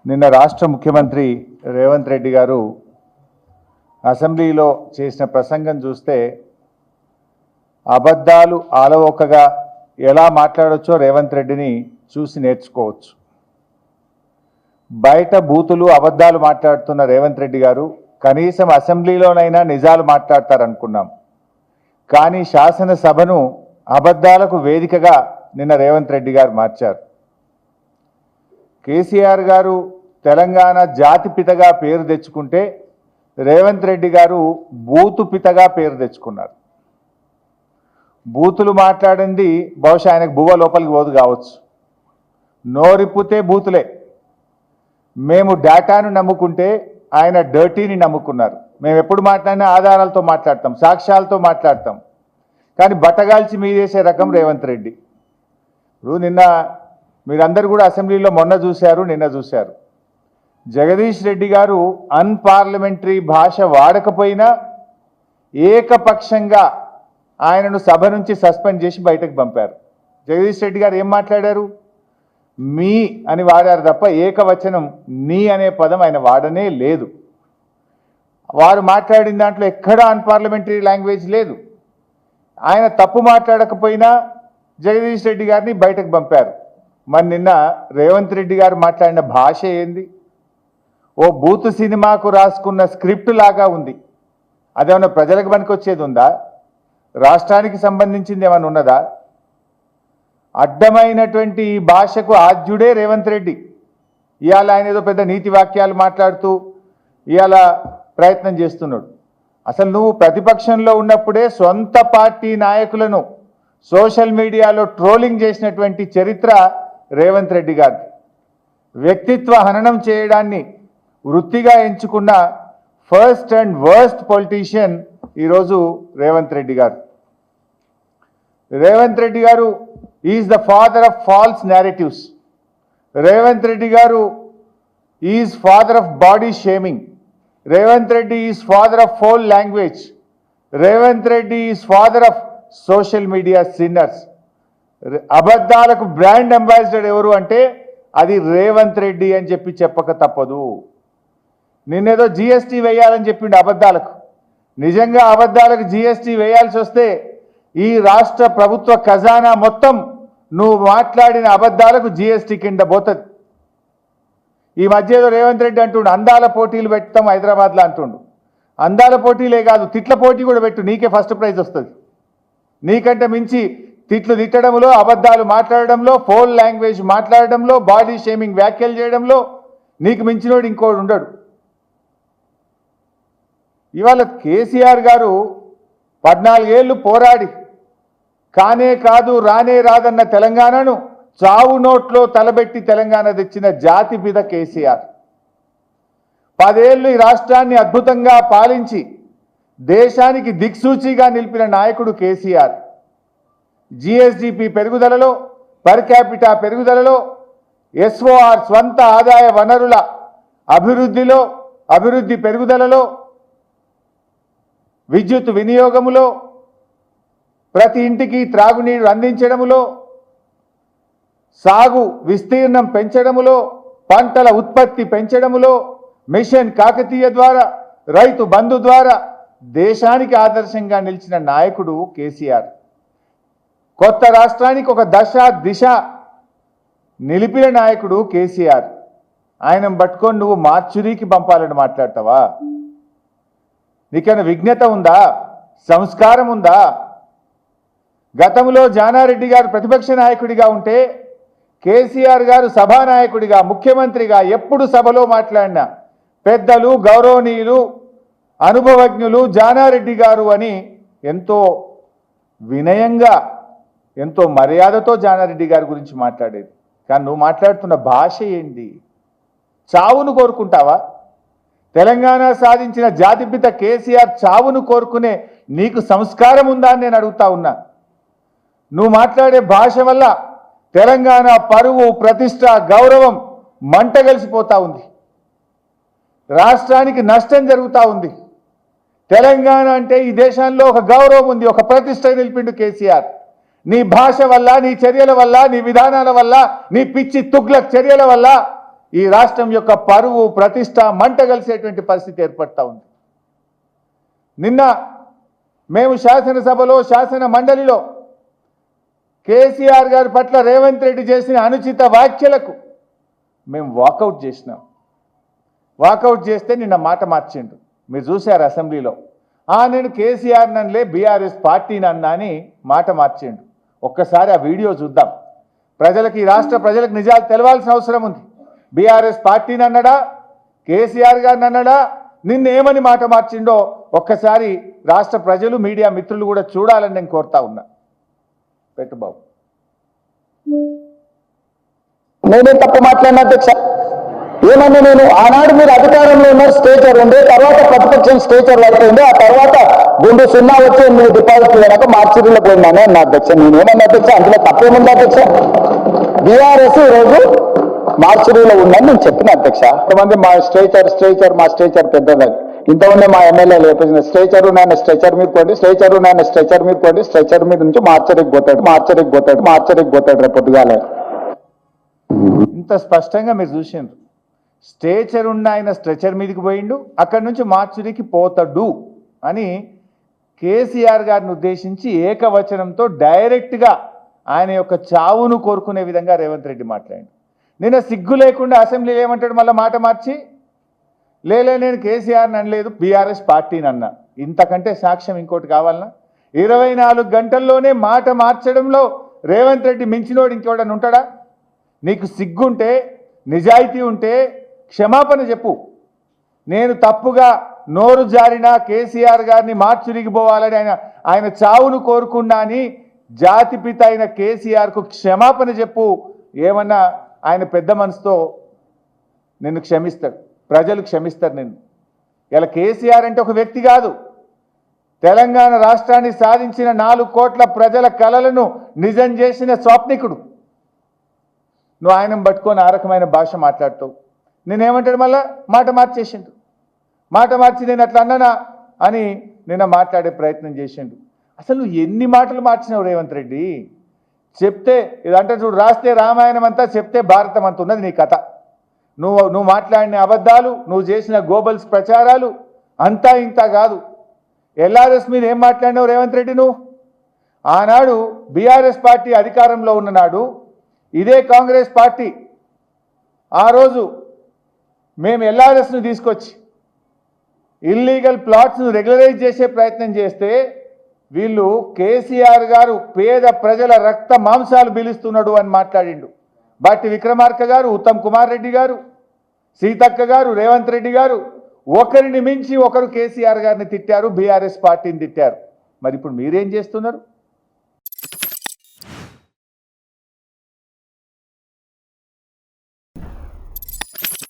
నిన్న రాష్ట్ర ముఖ్యమంత్రి రేవంత్ రెడ్డి గారు అసెంబ్లీలో చేసిన ప్రసంగం చూస్తే అబద్ధాలు ఆలవోకగా ఎలా మాట్లాడొచ్చో రేవంత్ రెడ్డిని చూసి నేర్చుకోవచ్చు. బయట బూతులు అబద్ధాలు మాట్లాడుతున్న రేవంత్ రెడ్డి గారు కనీసం అసెంబ్లీలోనైనా నిజాలు మాట్లాడతారనుకున్నాం. కానీ శాసనసభను అబద్ధాలకు వేదికగా నిన్న రేవంత్ రెడ్డి గారు మార్చారు. కేసీఆర్ గారు తెలంగాణ జాతి పితగా పేరు తెచ్చుకుంటే రేవంత్ రెడ్డి గారు బూతు పితగా పేరు తెచ్చుకున్నారు. బూతులు మాట్లాడింది బహుశా ఆయనకు బువ్వ లోపలికి పోదు కావచ్చు. నోరిప్పితే బూతులే. మేము డేటాను నమ్ముకుంటే ఆయన డర్టీని నమ్ముకున్నారు. మేము ఎప్పుడు మాట్లాడినా ఆధారాలతో మాట్లాడతాం, సాక్ష్యాలతో మాట్లాడతాం. కానీ బట్టగాల్చి మీదేసే రకం రేవంత్ రెడ్డి. ఇప్పుడు నిన్న మీరందరూ కూడా అసెంబ్లీలో నిన్న చూశారు. జగదీష్ రెడ్డి గారు అన్పార్లమెంటరీ భాష వాడకపోయినా ఏకపక్షంగా ఆయనను సభ నుంచి సస్పెండ్ చేసి బయటకు పంపారు. జగదీష్ రెడ్డి గారు ఏం మాట్లాడారు? మీ అని వాడారు తప్ప ఏకవచనం నీ అనే పదం ఆయన వాడనే లేదు. వారు మాట్లాడిన దాంట్లో ఎక్కడా అన్పార్లమెంటరీ లాంగ్వేజ్ లేదు. ఆయన తప్పు మాట్లాడకపోయినా జగదీష్ రెడ్డి గారిని బయటకు పంపారు. మరి నిన్న రేవంత్ రెడ్డి గారు మాట్లాడిన భాష ఏంది? ఓ బూత్ సినిమాకు రాసుకున్న స్క్రిప్ట్ లాగా ఉంది. అదేమన్నా ప్రజలకు పనికొచ్చేది ఉందా? రాష్ట్రానికి సంబంధించింది ఏమైనా ఉన్నదా? అడ్డమైనటువంటి ఈ భాషకు ఆద్యుడే రేవంత్ రెడ్డి. ఇవాళ ఆయన ఏదో పెద్ద నీతి వాక్యాలు మాట్లాడుతూ ఇవాళ ప్రయత్నం చేస్తున్నాడు. అసలు నువ్వు ప్రతిపక్షంలో ఉన్నప్పుడే సొంత పార్టీ నాయకులను సోషల్ మీడియాలో ట్రోలింగ్ చేసినటువంటి చరిత్ర రేవంత్ రెడ్డి గారు. వ్యక్తిత్వ హననం చేయడాన్ని వృత్తిగా ఎంచుకున్న ఫస్ట్ అండ్ వర్స్ట్ పొలిటీషియన్ ఈరోజు రేవంత్ రెడ్డి గారు. రేవంత్ రెడ్డి గారు is the father of false narratives. Revanth Reddy గారు is father of body shaming. Revanth Reddy is father of foul language. Revanth Reddy is father of social media sinners. అబద్ధాలకు బ్రాండ్ అంబాసిడర్ ఎవరు అంటే అది రేవంత్ రెడ్డి అని చెప్పక తప్పదు. నిన్నేదో జిఎస్టీ వేయాలని చెప్పిండు అబద్ధాలకు. నిజంగా అబద్ధాలకు జిఎస్టీ వేయాల్సి వస్తే ఈ రాష్ట్ర ప్రభుత్వ ఖజానా మొత్తం నువ్వు మాట్లాడిన అబద్ధాలకు జిఎస్టీ కింద పోతుంది. ఈ మధ్య ఏదో రేవంత్ రెడ్డి అంటుండు అందాల పోటీలు పెడతాం హైదరాబాద్లో అంటుండు. అందాల పోటీలే కాదు, తిట్ల పోటీ కూడా పెట్టు, నీకే ఫస్ట్ ప్రైజ్ వస్తుంది. నీకంటే మించి తిట్లు తిట్టడంలో, అబద్ధాలు మాట్లాడడంలో, ఫౌల్ లాంగ్వేజ్ మాట్లాడడంలో, బాడీ షేమింగ్ వ్యాఖ్యలు చేయడంలో నీకు మించినోడు ఇంకోడు ఉండడు. ఇవాళ కేసీఆర్ గారు 14 ఏళ్ళు పోరాడి కానే కాదు రానే రాదన్న తెలంగాణను చావు నోట్లో తలబెట్టి తెలంగాణ తెచ్చిన జాతి పిత కేసీఆర్. 10 ఏళ్ళు ఈ రాష్ట్రాన్ని అద్భుతంగా పాలించి దేశానికి దిక్సూచిగా నిలిపిన నాయకుడు కేసీఆర్. జిఎస్డిపి పెరుగుదలలో, పర్ క్యాపిటా పెరుగుదలలో, ఎస్ఓఆర్ స్వంత ఆదాయ వనరుల అభివృద్ధి పెరుగుదలలో, విద్యుత్ వినియోగములో, ప్రతి ఇంటికి త్రాగునీరు అందించడములో, సాగు విస్తీర్ణం పెంచడములో, పంటల ఉత్పత్తి పెంచడములో, మిషన్ కాకతీయ ద్వారా, రైతు బంధు ద్వారా దేశానికి ఆదర్శంగా నిలిచిన నాయకుడు కేసీఆర్. కొత్త రాష్ట్రానికి ఒక దిశ నిలిపిన నాయకుడు కేసీఆర్. ఆయన పట్టుకొని నువ్వు మార్చురీకి పంపాలని మాట్లాడతావా? నీకైనా విజ్ఞత ఉందా? సంస్కారం ఉందా? గతంలో జానారెడ్డి గారు ప్రతిపక్ష నాయకుడిగా ఉంటే కేసీఆర్ గారు సభానాయకుడిగా, ముఖ్యమంత్రిగా ఎప్పుడు సభలో మాట్లాడినా పెద్దలు, గౌరవనీయులు, అనుభవజ్ఞులు జానారెడ్డి గారు అని ఎంతో వినయంగా, ఎంతో మర్యాదతో జానారెడ్డి గారి గురించి మాట్లాడేది. కానీ నువ్వు మాట్లాడుతున్న భాష ఏంటి? చావును కోరుకుంటావా? తెలంగాణ సాధించిన జాతిపిత కేసీఆర్ చావును కోరుకునే నీకు సంస్కారం ఉందా అని నేను అడుగుతా ఉన్నా. నువ్వు మాట్లాడే భాష వల్ల తెలంగాణ పరువు, ప్రతిష్ట, గౌరవం మంటగలిసిపోతా ఉంది. రాష్ట్రానికి నష్టం జరుగుతూ ఉంది. తెలంగాణ అంటే ఈ దేశంలో ఒక గౌరవం ఉంది, ఒక ప్రతిష్ట నిలిపిండు కేసీఆర్. నీ భాష వల్ల, నీ చర్యల వల్ల, నీ విధానాల వల్ల, నీ పిచ్చి తుగ్లక్ చర్యల వల్ల ఈ రాష్ట్రం యొక్క పరువు ప్రతిష్ట మంటగలిసేటువంటి పరిస్థితి ఏర్పడతా ఉంది. నిన్న మేము శాసనసభలో శాసన మండలిలో కేసీఆర్ గారి పట్ల రేవంత్ రెడ్డి చేసిన అనుచిత వ్యాఖ్యలకు మేము వాకౌట్ చేసినాం. వాకౌట్ చేస్తే నిన్న మాట మార్చిండు. మీరు చూశారు అసెంబ్లీలో, నేను కేసీఆర్ నన్లే బీఆర్ఎస్ పార్టీని అన్నా అని మాట మార్చిండు. ఒక్కసారి ఆ వీడియో చూద్దాం. ప్రజలకు, ఈ రాష్ట్ర ప్రజలకు నిజాలు తెలవాల్సిన అవసరం ఉంది. బీఆర్ఎస్ పార్టీని అన్నాడా, కేసీఆర్ గారిని అన్నాడా, నిన్నేమని మాట మార్చిండో ఒక్కసారి రాష్ట్ర ప్రజలు, మీడియా మిత్రులు కూడా చూడాలని నేను కోరుతా ఉన్నా. పెట్టు బాబు. నేనే తప్పు మాట్లాడిన అధ్యక్ష. ఏమన్నా నేను ఆనాడు మీరు అధికారంలో ఉన్న స్టేచర్ ఉండే, తర్వాత ప్రతిపక్షం స్టేచర్ అయిపోయింది, ఆ తర్వాత గుండు సున్నా వచ్చి మీరు డిపాజిట్లు కనుక మార్చిలో పోయినానే అన్న అధ్యక్ష. నేనేమన్నా అధ్యక్ష, అందులో తప్పేముంది అధ్యక్ష? బీఆర్ఎస్ ఈరోజు మార్చిలో ఉందని నేను చెప్పిన అధ్యక్ష. కొంతమంది మా స్ట్రేచర్ పెద్దదని, ఇంతమంది మా ఎమ్మెల్యేలు చెప్పేసిన స్ట్రేచరు నాయన స్ట్రెచర్ మీద పోండి, స్ట్రేచరు నాయన స్ట్రెచర్ మీద పోండి, స్ట్రెచర్ మీద నుంచి మార్చరికి పోతాడు రేపు పొద్దుగాలే. ఇంత స్పష్టంగా మీరు చూసిండ్రు. స్ట్రేచర్ ఉన్న ఆయన స్ట్రెచర్ మీదకి పోయిండు, అక్కడి నుంచి మార్చురికి పోతాడు అని కేసీఆర్ గారిని ఉద్దేశించి ఏకవచనంతో డైరెక్ట్గా ఆయన యొక్క చావును కోరుకునే విధంగా రేవంత్ రెడ్డి మాట్లాడిండు. నిన్న సిగ్గు లేకుండా అసెంబ్లీలో ఏమంటాడు, మళ్ళీ మాట మార్చి, లేలే నేను కేసీఆర్ని అనలేదు బీఆర్ఎస్ పార్టీని అన్నా. ఇంతకంటే సాక్ష్యం ఇంకోటి కావాలన్నా? 24 గంటల్లోనే మాట మార్చడంలో రేవంత్ రెడ్డి మించినోడు ఇంకోడని ఉంటాడా? నీకు సిగ్గుంటే, నిజాయితీ ఉంటే క్షమాపణ చెప్పు. నేను తప్పుగా నోరు జారిన కేసీఆర్ గారిని మార్చురిగిపోవాలని ఆయన చావును కోరుకున్నా అని జాతిపిత అయిన కేసీఆర్కు క్షమాపణ చెప్పు. ఏమన్నా ఆయన పెద్ద మనసుతో నిన్ను క్షమిస్తాడు, ప్రజలు క్షమిస్తారు నిన్ను. ఇలా కేసీఆర్ అంటే ఒక వ్యక్తి కాదు, తెలంగాణ రాష్ట్రాన్ని సాధించిన 4 కోట్ల ప్రజల కలలను నిజం చేసిన స్వప్నికుడు. నువ్వు ఆయన పట్టుకొని ఆ రకమైన భాష మాట్లాడుతావు. నేనేమంటాడు, మళ్ళా మాట మార్చేసిండు. మాట మార్చి నేను అట్లా అన్నానా అని నిన్న మాట్లాడే ప్రయత్నం చేసిండు. అసలు నువ్వు ఎన్ని మాటలు మార్చినావు రేవంత్ రెడ్డి? చెప్తే ఇదంటే చూడు, రాస్తే రామాయణం అంతా, చెప్తే భారతం అంత ఉన్నది నీ కథ. నువ్వు మాట్లాడిన అబద్ధాలు, నువ్వు చేసిన గోబల్స్ ప్రచారాలు అంతా ఇంత కాదు. ఎల్ఆర్ఎస్ మీద ఏం మాట్లాడినావు రేవంత్ రెడ్డి నువ్వు? ఆనాడు బీఆర్ఎస్ పార్టీ అధికారంలో ఉన్ననాడు ఇదే కాంగ్రెస్ పార్టీ ఆ రోజు మేము ఎల్ఆర్ఎస్ను తీసుకొచ్చి ఇల్లీగల్ ప్లాట్స్ను రెగ్యులరైజ్ చేసే ప్రయత్నం చేస్తే వీళ్ళు కేసీఆర్ గారు పేద ప్రజల రక్త మాంసాలు పీలుస్తున్నాడు అని మాట్లాడిండు. బట్టి విక్రమార్క గారు, ఉత్తమ్ కుమార్ రెడ్డి గారు, సీతక్క గారు, రేవంత్ రెడ్డి గారు ఒకరిని మించి ఒకరు కేసీఆర్ గారిని తిట్టారు, బీఆర్ఎస్ పార్టీని తిట్టారు. మరి ఇప్పుడు మీరేం చేస్తున్నారు?